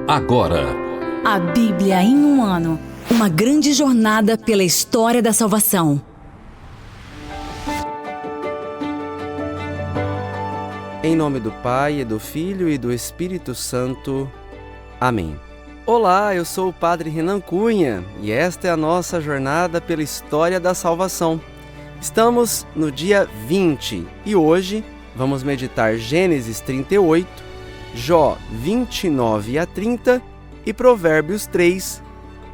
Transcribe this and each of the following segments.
Agora, a Bíblia em um ano. Uma grande jornada pela história da salvação. Em nome do Pai, e do Filho e do Espírito Santo. Amém. Olá, eu sou o Padre Renan Cunha e esta é a nossa jornada pela história da salvação. Estamos no dia 20 e hoje vamos meditar Gênesis 38, Jó 29 a 30 e Provérbios 3,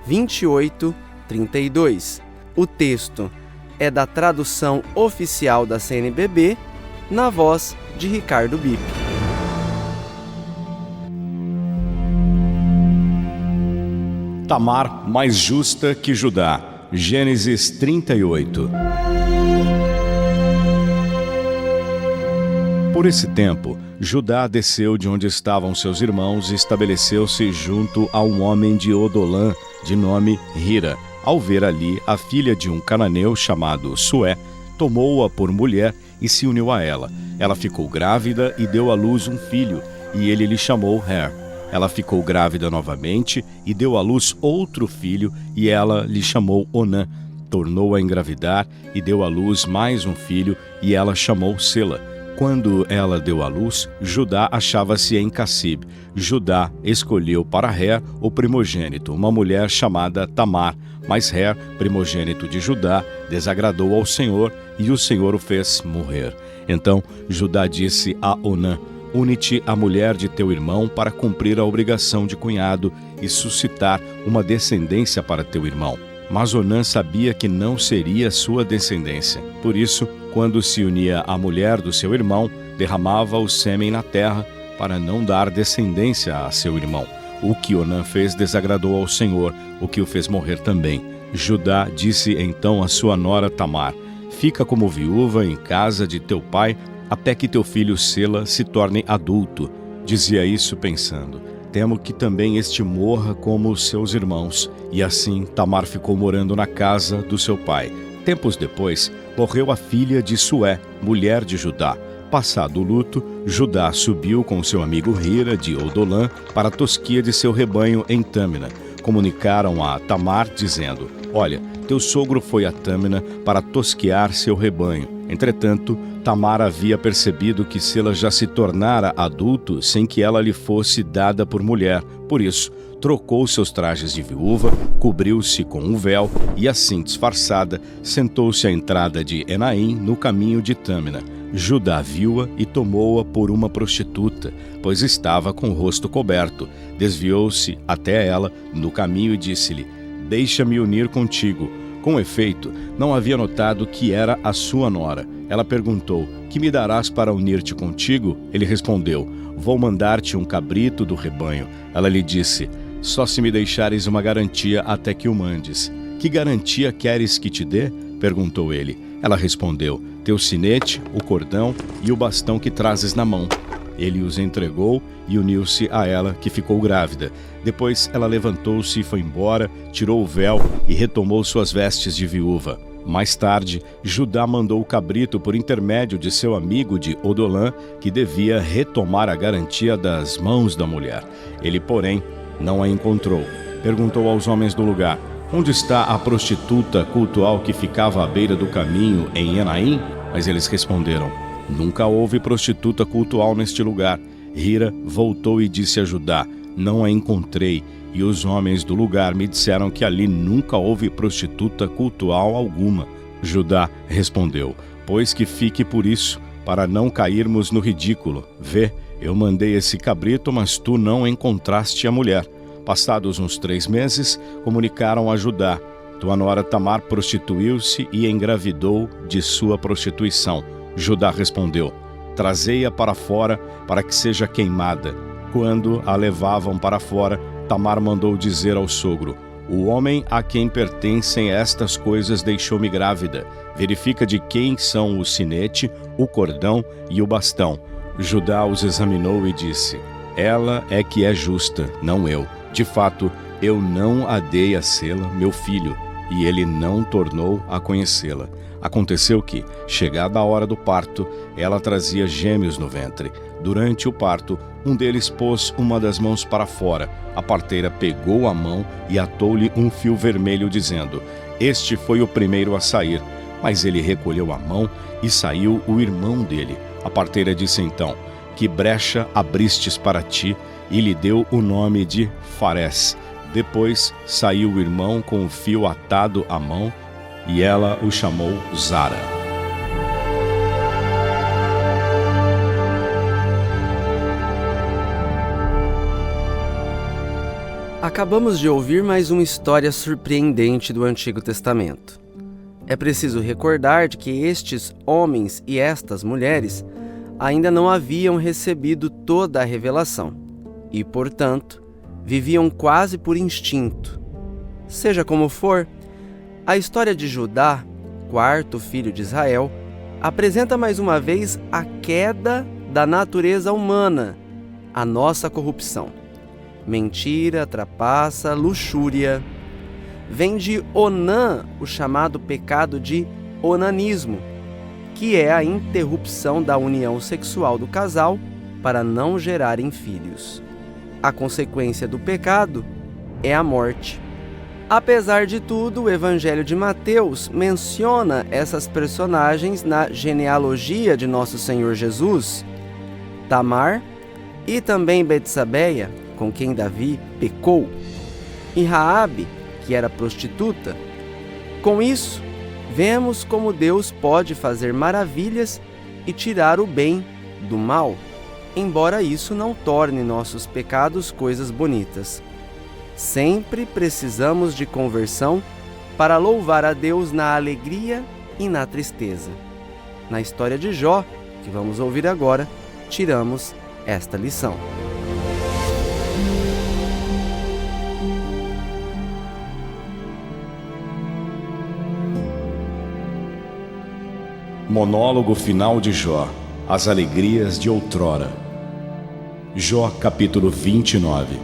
28, 32. O texto é da tradução oficial da CNBB, na voz de Ricardo Bip. Tamar mais justa que Judá. Gênesis 38. Por esse tempo, Judá desceu de onde estavam seus irmãos e estabeleceu-se junto a um homem de Odolã, de nome Hira. Ao ver ali a filha de um cananeu chamado Sué, tomou-a por mulher e se uniu a ela. Ela ficou grávida e deu à luz um filho, e ele lhe chamou Her. Ela ficou grávida novamente e deu à luz outro filho, e ela lhe chamou Onã. Tornou a engravidar e deu à luz mais um filho, e ela chamou Sela. Quando ela deu à luz, Judá achava-se em Cassib. Judá escolheu para Her o primogênito, uma mulher chamada Tamar. Mas Her, primogênito de Judá, desagradou ao Senhor, e o Senhor o fez morrer. Então Judá disse a Onã: une-te à mulher de teu irmão para cumprir a obrigação de cunhado e suscitar uma descendência para teu irmão. Mas Onã sabia que não seria sua descendência. Por isso, quando se unia à mulher do seu irmão, derramava o sêmen na terra para não dar descendência a seu irmão. O que Onã fez desagradou ao Senhor, o que o fez morrer também. Judá disse então à sua nora Tamar: fica como viúva em casa de teu pai, até que teu filho Sela se torne adulto. Dizia isso pensando: temo que também este morra como os seus irmãos. E assim Tamar ficou morando na casa do seu pai. Tempos depois, morreu a filha de Sué, mulher de Judá. Passado o luto, Judá subiu com seu amigo Hira de Odolã para a tosquia de seu rebanho em Tâmina. Comunicaram a Tamar, dizendo: olha, teu sogro foi a Tâmina para tosquear seu rebanho. Entretanto, Tamar havia percebido que Sela já se tornara adulto sem que ela lhe fosse dada por mulher. Por isso, trocou seus trajes de viúva, cobriu-se com um véu e, assim disfarçada, sentou-se à entrada de Enaim, no caminho de Tâmina. Judá viu-a e tomou-a por uma prostituta, pois estava com o rosto coberto. Desviou-se até ela no caminho e disse-lhe: deixa-me unir contigo. Com efeito, não havia notado que era a sua nora. Ela perguntou: que me darás para unir-te contigo? Ele respondeu: vou mandar-te um cabrito do rebanho. Ela lhe disse: só se me deixares uma garantia até que o mandes. Que garantia queres que te dê? Perguntou ele. Ela respondeu: teu sinete, o cordão e o bastão que trazes na mão. Ele os entregou e uniu-se a ela, que ficou grávida. Depois ela levantou-se e foi embora, tirou o véu e retomou suas vestes de viúva. Mais tarde, Judá mandou o cabrito por intermédio de seu amigo de Odolã, que devia retomar a garantia das mãos da mulher. Ele, porém, não a encontrou. Perguntou aos homens do lugar: onde está a prostituta cultual que ficava à beira do caminho em Enaim? Mas eles responderam: nunca houve prostituta cultual neste lugar. Hira voltou e disse a Judá: não a encontrei, e os homens do lugar me disseram que ali nunca houve prostituta cultual alguma. Judá respondeu: pois que fique por isso, para não cairmos no ridículo. Vê, eu mandei esse cabrito, mas tu não encontraste a mulher. Passados uns 3 meses, comunicaram a Judá: tua nora Tamar prostituiu-se e engravidou de sua prostituição. Judá respondeu: trazei-a para fora, para que seja queimada. Quando a levavam para fora, Tamar mandou dizer ao sogro: o homem a quem pertencem estas coisas deixou-me grávida. Verifica de quem são o sinete, o cordão e o bastão. Judá os examinou e disse: ela é que é justa, não eu. De fato, eu não a dei a Sela, meu filho, e ele não tornou a conhecê-la. Aconteceu que, chegada a hora do parto, ela trazia gêmeos no ventre. Durante o parto, um deles pôs uma das mãos para fora. A parteira pegou a mão e atou-lhe um fio vermelho, dizendo: "Este foi o primeiro a sair." Mas ele recolheu a mão e saiu o irmão dele. A parteira disse então: "Que brecha abristes para ti?" E lhe deu o nome de Farés. Depois saiu o irmão com o fio atado à mão, e ela o chamou Zara. Acabamos de ouvir mais uma história surpreendente do Antigo Testamento. É preciso recordar de que estes homens e estas mulheres ainda não haviam recebido toda a revelação e, portanto, viviam quase por instinto. Seja como for, a história de Judá, quarto filho de Israel, apresenta mais uma vez a queda da natureza humana, a nossa corrupção. Mentira, trapaça, luxúria. Vem de Onã o chamado pecado de onanismo, que é a interrupção da união sexual do casal para não gerarem filhos. A consequência do pecado é a morte. Apesar de tudo, o Evangelho de Mateus menciona essas personagens na genealogia de Nosso Senhor Jesus, Tamar e também Betsabeia, com quem Davi pecou, e Raabe, que era prostituta. Com isso, vemos como Deus pode fazer maravilhas e tirar o bem do mal, embora isso não torne nossos pecados coisas bonitas. Sempre precisamos de conversão para louvar a Deus na alegria e na tristeza. Na história de Jó, que vamos ouvir agora, tiramos esta lição. Monólogo final de Jó, as alegrias de outrora. Jó, capítulo 29.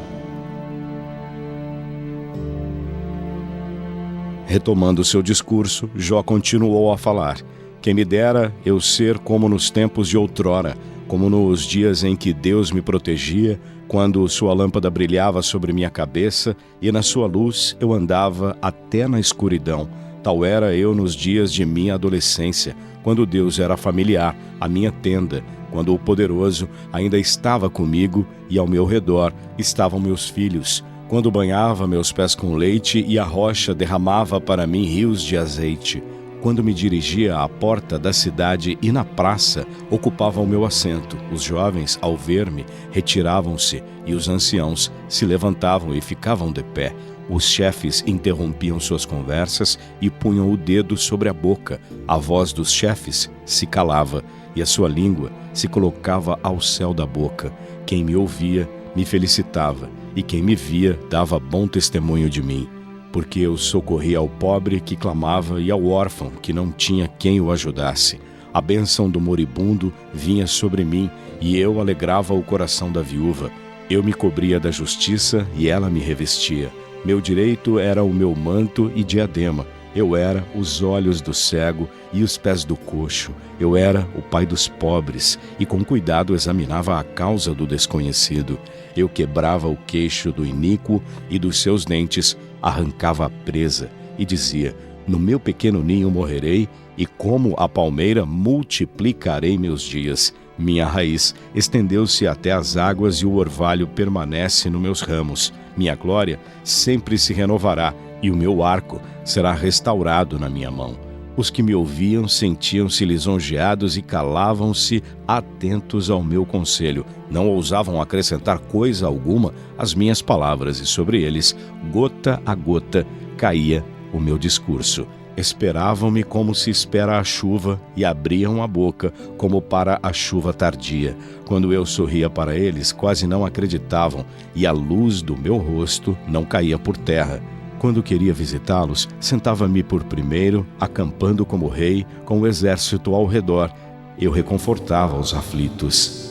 Retomando seu discurso, Jó continuou a falar: "Quem me dera eu ser como nos tempos de outrora, como nos dias em que Deus me protegia, quando sua lâmpada brilhava sobre minha cabeça e na sua luz eu andava até na escuridão. Tal era eu nos dias de minha adolescência, quando Deus era familiar, a minha tenda, quando o Poderoso ainda estava comigo e ao meu redor estavam meus filhos, quando banhava meus pés com leite e a rocha derramava para mim rios de azeite, quando me dirigia à porta da cidade e na praça ocupava o meu assento. Os jovens, ao ver-me, retiravam-se e os anciãos se levantavam e ficavam de pé. Os chefes interrompiam suas conversas e punham o dedo sobre a boca. A voz dos chefes se calava e a sua língua se colocava ao céu da boca. Quem me ouvia me felicitava e quem me via dava bom testemunho de mim, porque eu socorri ao pobre que clamava e ao órfão que não tinha quem o ajudasse. A bênção do moribundo vinha sobre mim e eu alegrava o coração da viúva. Eu me cobria da justiça e ela me revestia. Meu direito era o meu manto e diadema. Eu era os olhos do cego e os pés do coxo. Eu era o pai dos pobres e com cuidado examinava a causa do desconhecido. Eu quebrava o queixo do iníquo e dos seus dentes arrancava a presa e dizia: no meu pequeno ninho morrerei e como a palmeira multiplicarei meus dias. Minha raiz estendeu-se até as águas e o orvalho permanece nos meus ramos. Minha glória sempre se renovará e o meu arco será restaurado na minha mão. Os que me ouviam sentiam-se lisonjeados e calavam-se atentos ao meu conselho. Não ousavam acrescentar coisa alguma às minhas palavras e sobre eles, gota a gota, caía o meu discurso. Esperavam-me como se espera a chuva e abriam a boca como para a chuva tardia. Quando eu sorria para eles, quase não acreditavam e a luz do meu rosto não caía por terra. Quando queria visitá-los, sentava-me por primeiro, acampando como rei, com o exército ao redor. Eu reconfortava os aflitos.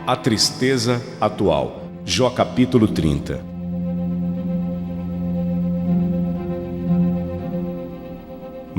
A tristeza atual. Jó capítulo 30.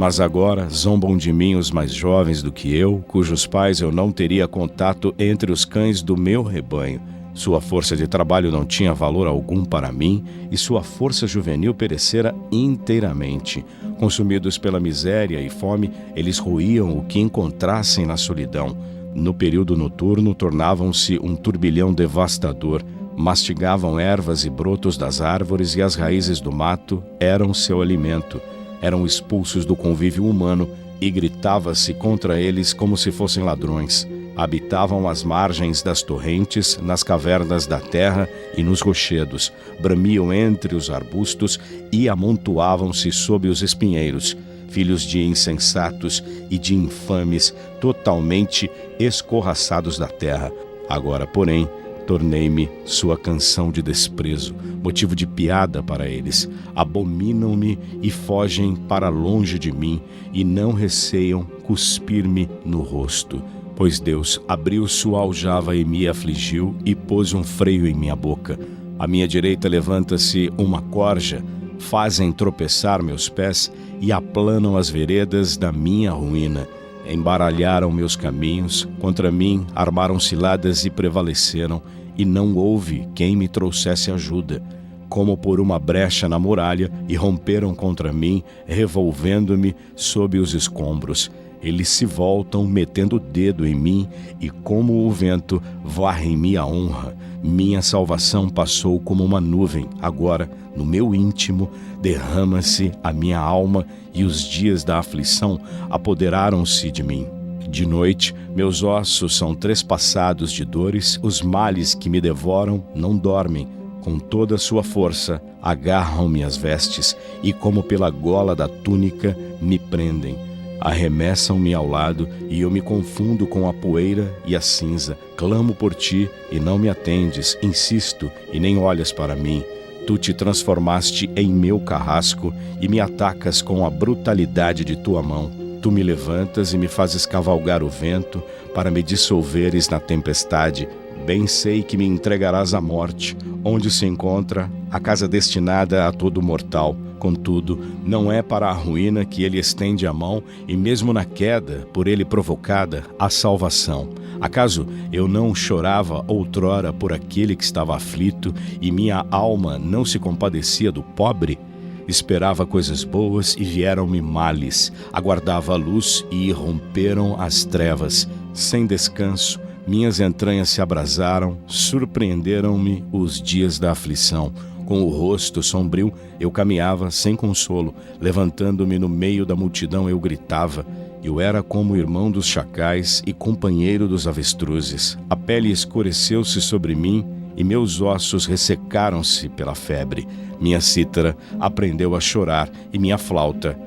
Mas agora zombam de mim os mais jovens do que eu, cujos pais eu não teria contato entre os cães do meu rebanho. Sua força de trabalho não tinha valor algum para mim e sua força juvenil perecera inteiramente. Consumidos pela miséria e fome, eles roíam o que encontrassem na solidão. No período noturno, tornavam-se um turbilhão devastador. Mastigavam ervas e brotos das árvores e as raízes do mato eram seu alimento. Eram expulsos do convívio humano e gritava-se contra eles como se fossem ladrões. Habitavam as margens das torrentes, nas cavernas da terra e nos rochedos, bramiam entre os arbustos e amontoavam-se sob os espinheiros, filhos de insensatos e de infames, totalmente escorraçados da terra. Agora, porém, tornei-me sua canção de desprezo, motivo de piada para eles. Abominam-me e fogem para longe de mim, e não receiam cuspir-me no rosto. Pois Deus abriu sua aljava e me afligiu e pôs um freio em minha boca. À minha direita levanta-se uma corja, fazem tropeçar meus pés e aplanam as veredas da minha ruína. Embaralharam meus caminhos, contra mim armaram ciladas e prevaleceram, e não houve quem me trouxesse ajuda. Como por uma brecha na muralha, e romperam contra mim, revolvendo-me sob os escombros. Eles se voltam, metendo o dedo em mim, e como o vento, varrem-me a honra. Minha salvação passou como uma nuvem. Agora, no meu íntimo, derrama-se a minha alma, e os dias da aflição apoderaram-se de mim. De noite, meus ossos são trespassados de dores, os males que me devoram não dormem. Com toda a sua força, agarram-me as vestes, e como pela gola da túnica, me prendem. Arremessam-me ao lado e eu me confundo com a poeira e a cinza. Clamo por ti e não me atendes, insisto e nem olhas para mim. Tu te transformaste em meu carrasco e me atacas com a brutalidade de tua mão. Tu me levantas e me fazes cavalgar o vento para me dissolveres na tempestade. Bem sei que me entregarás à morte, onde se encontra a casa destinada a todo mortal. Contudo, não é para a ruína que ele estende a mão, e mesmo na queda, por ele provocada, a salvação. Acaso eu não chorava outrora por aquele que estava aflito, e minha alma não se compadecia do pobre? Esperava coisas boas e vieram-me males. Aguardava a luz e irromperam as trevas. Sem descanso, minhas entranhas se abrasaram, surpreenderam-me os dias da aflição. Com o rosto sombrio, eu caminhava sem consolo. Levantando-me no meio da multidão, eu gritava. Eu era como o irmão dos chacais e companheiro dos avestruzes. A pele escureceu-se sobre mim e meus ossos ressecaram-se pela febre. Minha cítara aprendeu a chorar e minha flauta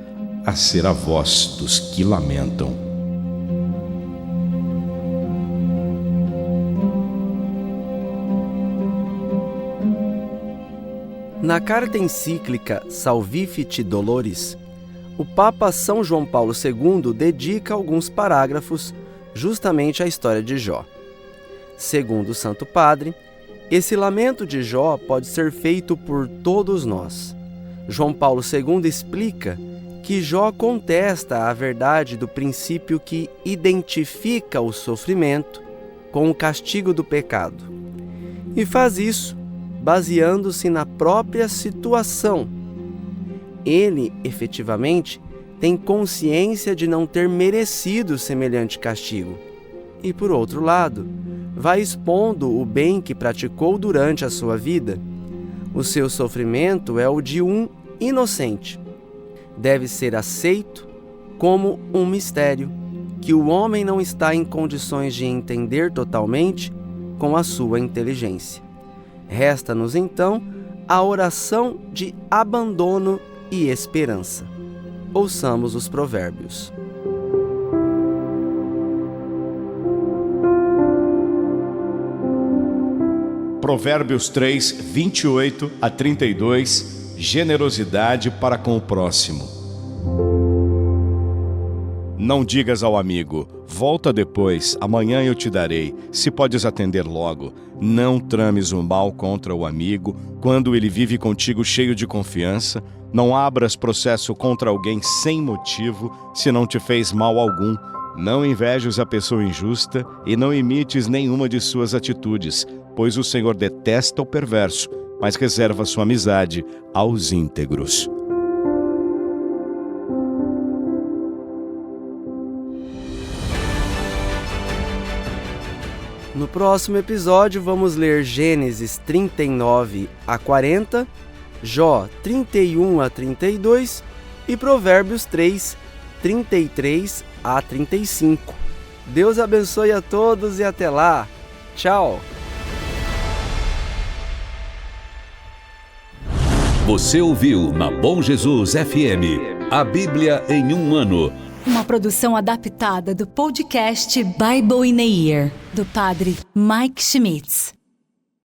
a ser a voz dos que lamentam. Na carta encíclica Salvifici Doloris, o Papa São João Paulo II dedica alguns parágrafos justamente à história de Jó. Segundo o Santo Padre, esse lamento de Jó pode ser feito por todos nós. João Paulo II explica que Jó contesta a verdade do princípio que identifica o sofrimento com o castigo do pecado, e faz isso baseando-se na própria situação. Ele, efetivamente, tem consciência de não ter merecido semelhante castigo. E, por outro lado, vai expondo o bem que praticou durante a sua vida. O seu sofrimento é o de um inocente. Deve ser aceito como um mistério que o homem não está em condições de entender totalmente com a sua inteligência. Resta-nos, então, a oração de abandono e esperança. Ouçamos os provérbios. Provérbios 3, 28 a 32, generosidade para com o próximo. Não digas ao amigo: volta depois, amanhã eu te darei, se podes atender logo. Não trames o mal contra o amigo, quando ele vive contigo cheio de confiança. Não abras processo contra alguém sem motivo, se não te fez mal algum. Não invejes a pessoa injusta e não imites nenhuma de suas atitudes, pois o Senhor detesta o perverso, mas reserva sua amizade aos íntegros. No próximo episódio vamos ler Gênesis 39 a 40, Jó 31 a 32 e Provérbios 3, 33 a 35. Deus abençoe a todos e até lá. Tchau! Você ouviu na Bom Jesus FM, a Bíblia em um ano. Uma produção adaptada do podcast Bible in a Year, do padre Mike Schmitz.